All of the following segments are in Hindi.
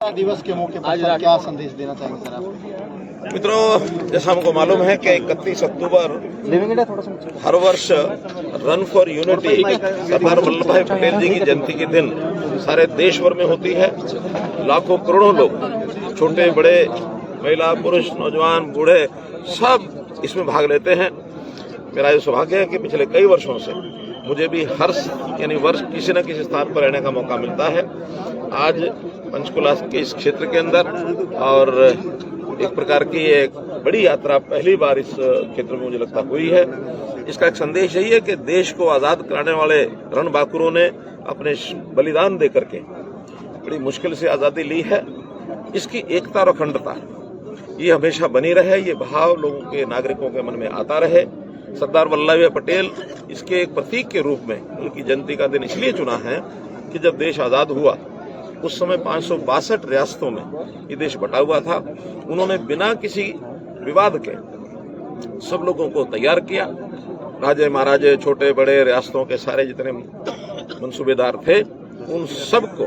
दिवस के मौके पर सर क्या संदेश देना चाहेंगे सर आप? मित्रों, जैसा हमको मालूम है कि 31 अक्टूबर हर वर्ष run for unity Sardar Vallabh भाई पटेल जी की जयंती के दिन सारे देश भर में होती है। लाखों करोड़ों लोग, छोटे बड़े, महिला पुरुष, नौजवान बूढ़े, सब इसमें भाग लेते हैं। मेरा ये सौभाग्य है कि पिछले कई वर्षों से मुझे भी हर वर्ष किसी न किसी स्थान पर रहने का मौका मिलता है। आज पंचकुला के इस क्षेत्र के अंदर और एक प्रकार की एक बड़ी यात्रा पहली बार इस क्षेत्र में मुझे लगता हुई है। इसका एक संदेश यही है कि देश को आजाद कराने वाले रणबांकुरों ने अपने बलिदान देकर के बड़ी मुश्किल से आजादी ली है। इसकी एकता और अखंडता ये हमेशा बनी रहे, ये भाव लोगों के, नागरिकों के मन में आता रहे। सरदार वल्लभ भाई पटेल इसके एक प्रतीक के रूप में उनकी जयंती का दिन इसलिए चुना है कि जब देश आजाद हुआ उस समय 562 रियासतों में ये देश बटा हुआ था। उन्होंने बिना किसी विवाद के सब लोगों को तैयार किया। राजे महाराजे, छोटे बड़े, रियासतों के सारे जितने मंसूबेदार थे, उन सबको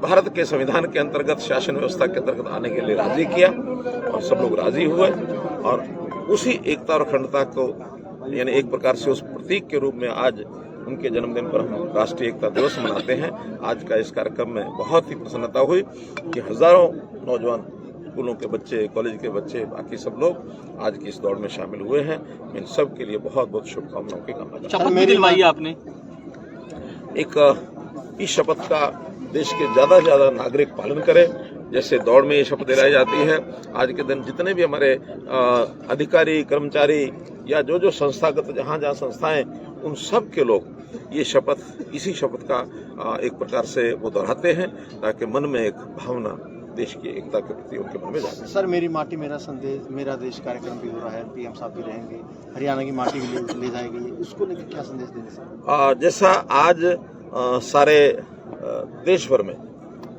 भारत के संविधान के अंतर्गत, शासन व्यवस्था के अंतर्गत आने के लिए राजी किया और सब लोग राजी हुए। और उसी एकता और अखंडता को यानी एक प्रकार से उस प्रतीक के रूप में आज उनके जन्मदिन पर हम राष्ट्रीय एकता दिवस मनाते हैं। आज का इस कार्यक्रम में बहुत ही प्रसन्नता हुई कि हजारों नौजवान, स्कूलों के बच्चे, कॉलेज के बच्चे, बाकी सब लोग आज की इस दौड़ में शामिल हुए हैं। मैं इन सब के लिए बहुत बहुत शुभकामनाओं की कामना। शपथ भी दिलवाई आपने? इस शपथ का देश के ज्यादा से ज्यादा नागरिक पालन करें, जैसे दौड़ में ये शपथ दिलाई जाती है। आज के दिन जितने भी हमारे अधिकारी, कर्मचारी या जो संस्थागत जहां संस्थाएं, उन सब के लोग ये शपथ, इसी शपथ का एक प्रकार से वो दोहराते हैं ताकि मन में एक भावना देश की एकता के प्रति उनके मन में जाए। सर, मेरी माटी मेरा संदेश, मेरा देश कार्यक्रम भी हो रहा है, पीएम साहब भी रहेंगे, हरियाणा की माटी भी ले जाएगी, उसको लेकर क्या संदेश देंगे सर? जैसा आज सारे देश भर में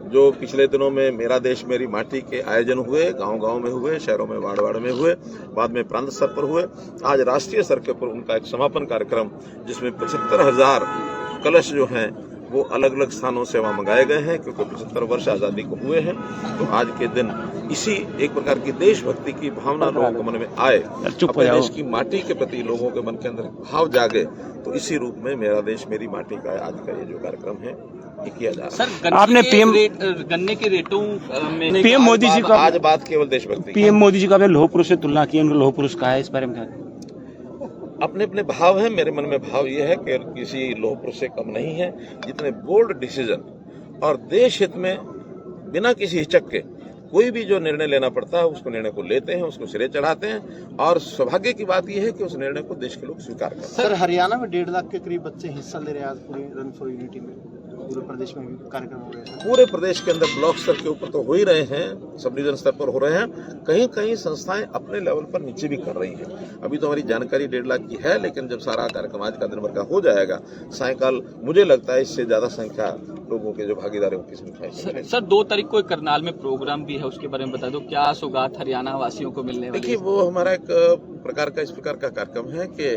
जो पिछले दिनों में मेरा देश मेरी माटी के आयोजन हुए, गांव-गांव में हुए, शहरों में, वार्ड-वार्ड में हुए, बाद में प्रांत स्तर पर हुए, आज राष्ट्रीय स्तर के ऊपर उनका एक समापन कार्यक्रम जिसमें 75,000 कलश जो हैं वो अलग अलग स्थानों से वहां मंगाए गए हैं, क्योंकि 75 वर्ष आजादी को हुए हैं। तो आज के दिन इसी एक प्रकार की देशभक्ति की भावना लोगों के मन में आए, अपने देश की माटी के प्रति लोगों के मन के अंदर भाव जागे, तो इसी रूप में मेरा देश मेरी माटी का आज का ये जो कार्यक्रम है ये किया जा रहा है। सर, आपने गन्ने के रेटों में पीएम मोदी जी का आज बात केवल देशभक्ति, पीएम मोदी जी का लौह पुरुष से तुलना की, उनका लौह पुरुष कहा है, इस बारे में क्या? अपने अपने भाव है। मेरे मन में भाव ये है कि किसी लौह पुरुष से कम नहीं है। जितने बोल्ड डिसीजन और देश हित में बिना किसी हिचक के कोई भी जो निर्णय लेना पड़ता है उसको निर्णय को लेते हैं, उसको सिरे चढ़ाते हैं। और सौभाग्य की बात यह है कि उस निर्णय को देश के लोग स्वीकार करते हैं। सर, हरियाणा में 1.5 लाख के करीब बच्चे हिस्सा ले रहे हैं आज पूरे रन फॉर यूनिटी में। पूरे प्रदेश में भी कार्यक्रम हो रहे हैं। पूरे प्रदेश के अंदर ब्लॉक स्तर के ऊपर तो हो ही रहे हैं, सब डिवीजन स्तर पर हो रहे हैं, कहीं कहीं संस्थाएं अपने लेवल पर नीचे भी कर रही हैं। अभी तो हमारी जानकारी 1.5 लाख की है, लेकिन जब सारा कार्यक्रम आज का दिन भर का हो जाएगा, सायकाल मुझे लगता है इससे ज्यादा संख्या लोगों के जो भागीदारी की संख्या। सर, 2 तारीख को एक करनाल में प्रोग्राम भी है, उसके बारे में बता दो, क्या सौगात हरियाणा वासियों को मिलने वाली? देखिए, वो हमारा एक प्रकार का इस प्रकार का कार्यक्रम है कि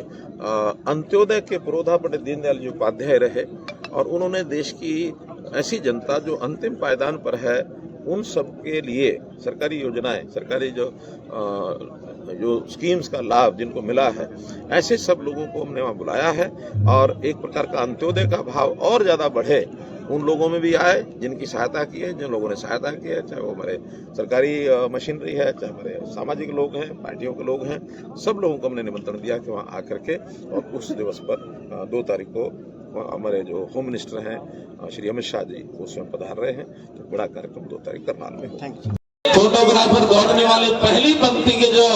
अंत्योदय के पुरोधा पंडित दीनदयाल जी उपाध्याय रहे और उन्होंने देश की ऐसी जनता जो अंतिम पायदान पर है उन सब के लिए सरकारी योजनाएं, सरकारी जो स्कीम्स का लाभ जिनको मिला है, ऐसे सब लोगों को हमने वहां बुलाया है। और एक प्रकार का अंत्योदय का भाव और ज्यादा बढ़े उन लोगों में भी आए जिनकी सहायता की है, जिन लोगों ने सहायता की है, चाहे वो हमारे सरकारी मशीनरी है, चाहे हमारे सामाजिक लोग हैं, पार्टियों के लोग हैं, सब लोगों को हमने निमंत्रण दिया कि वहाँ आकर के और उस दिवस पर 2 तारीख को हमारे जो होम मिनिस्टर हैं श्री अमित शाह जी वो स्वयं पधार रहे हैं। तो बड़ा कार्यक्रम 2 तारीख करनाल में होगा। फोटोग्राफर दौड़ने वाले पहली पंक्ति के जो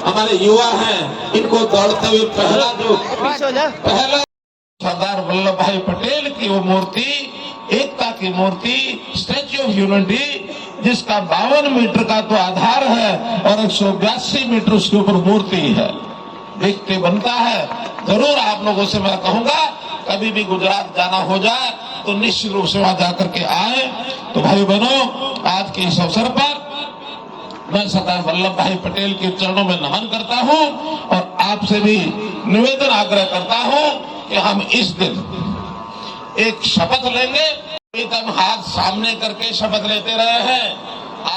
हमारे युवा हैं, इनको दौड़ते हुए पहला सरदार वल्लभ भाई पटेल की वो मूर्ति, एकता की मूर्ति, स्टैच्यू ऑफ यूनिटी, जिसका 52 मीटर का तो आधार है और 182 मीटर उसके ऊपर मूर्ति है, देखते बनता है। जरूर आप लोगों से मैं कहूंगा, कभी भी गुजरात जाना हो जाए तो निश्चित रूप से वहां जाकर के आए। तो भाई बहनों, आज के इस अवसर पर मैं सरदार वल्लभ भाई पटेल के चरणों में नमन करता हूं और आपसे भी निवेदन आग्रह करता हूं कि हम इस दिन एक शपथ लेंगे। हम हाथ सामने करके शपथ लेते रहे हैं।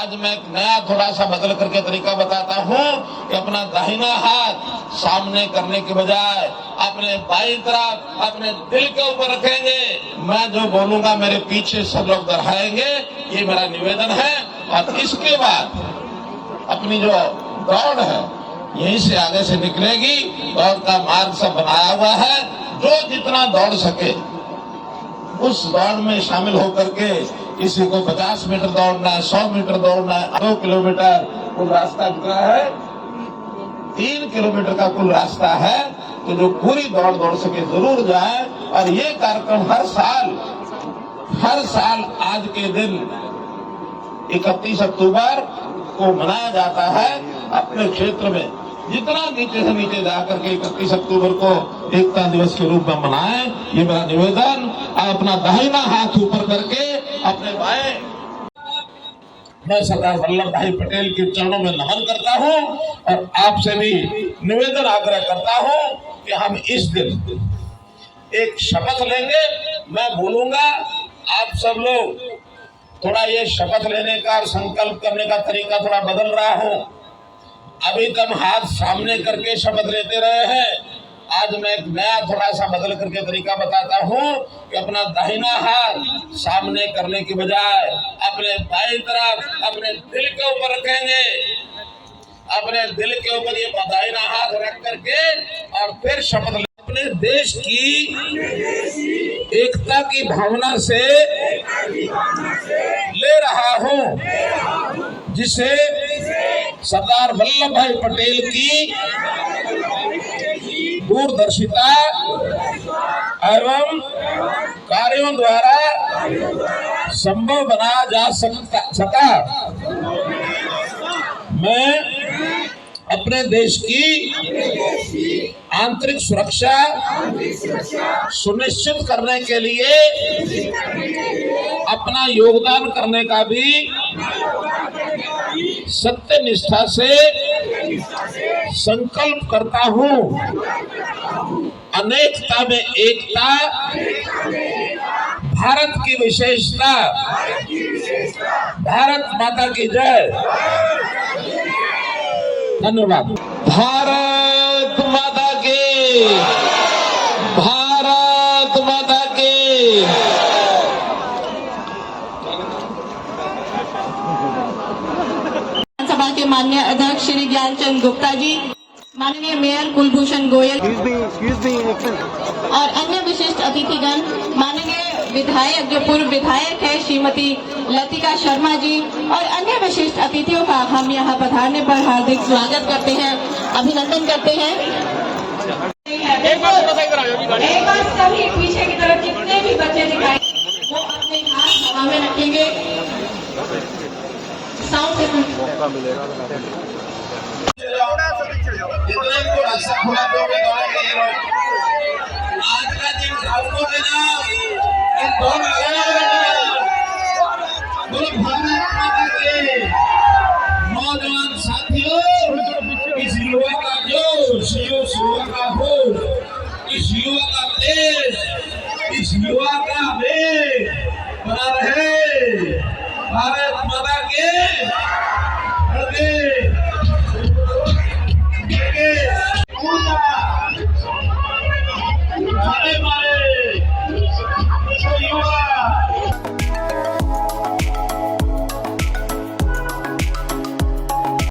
आज मैं एक नया थोड़ा सा बदल करके तरीका बताता हूँ कि अपना दाहिना हाथ सामने करने के बजाय अपने बाईं तरफ अपने दिल के ऊपर रखेंगे। मैं जो बोलूंगा मेरे पीछे सब लोग दोहराएंगे, ये मेरा निवेदन है। और इसके बाद अपनी जो दौड़ है यहीं से आगे से निकलेगी। दौड़ का मार्ग सब बनाया हुआ है, जो जितना दौड़ सके उस दौड़ में शामिल होकर के, किसी को 50 मीटर दौड़ना है, 100 मीटर दौड़ना है, 2 किलोमीटर कुल रास्ता कितना है, 3 किलोमीटर का कुल रास्ता है। तो जो पूरी दौड़ सके जरूर जाए। और ये कार्यक्रम हर साल आज के दिन 31 अक्टूबर को मनाया जाता है। अपने क्षेत्र में जितना नीचे से नीचे जाकर के 31 अक्टूबर को एकता दिवस के रूप में मनाएं, ये मेरा निवेदन। अपना दाहिना हाथ ऊपर करके अपने बाएं, मैं सरदार वल्लभ भाई पटेल के चरणों में नमन करता हूं और आपसे भी निवेदन आग्रह करता हूं कि हम इस दिन एक शपथ लेंगे। मैं बोलूंगा, आप सब लोग थोड़ा ये शपथ लेने का और संकल्प करने का तरीका थोड़ा बदल रहा हूं। अभी तक हाथ सामने करके शपथ लेते रहे हैं। आज मैं एक नया थोड़ा सा बदल करके तरीका बताता हूँ कि अपना दाहिना हाथ सामने करने के बजाय अपने बाईं तरफ अपने दिल के ऊपर रखेंगे। अपने दिल के ऊपर ये दाहिना हाथ रख करके और फिर शपथ अपने देश की एकता की भावना से ले रहा हूँ, जिसे सरदार वल्लभ भाई पटेल की दूरदर्शिता एवं कार्यों द्वारा संभव बनाया जा सका। मैं अपने देश की आंतरिक सुरक्षा सुनिश्चित करने के लिए अपना योगदान करने का भी सत्य निष्ठा से संकल्प करता हूँ। अनेकता में एकता, भारत की विशेषता। भारत माता की जय। धन्यवाद। भारत माता की, भारत माता की। विधानसभा के माननीय अध्यक्ष श्री ज्ञानचंद गुप्ता जी, माननीय मेयर कुलभूषण गोयल और अन्य विशिष्ट अतिथिगण, माननीय विधायक जो पूर्व विधायक है श्रीमती लतिका शर्मा जी और अन्य विशिष्ट अतिथियों का हम यहाँ पधारने पर हार्दिक स्वागत करते हैं, अभिनंदन करते हैं। एक बार सभी पीछे की तरफ जितने भी बच्चे दिखाए वो अपने हाथ हवा में रखेंगे। साउंड मौका मिलेगा। जितने को रास्ता खुला दोगे दौड़ेंगे। आज का दिन आपको देना कि दौड़ बोलो भारत माता के। नौजवान साथियों, इस युवा का जोश, इस युवा का होश, इस युवा का तेज, इस युवा का वेग बना रहे। भारत माता के।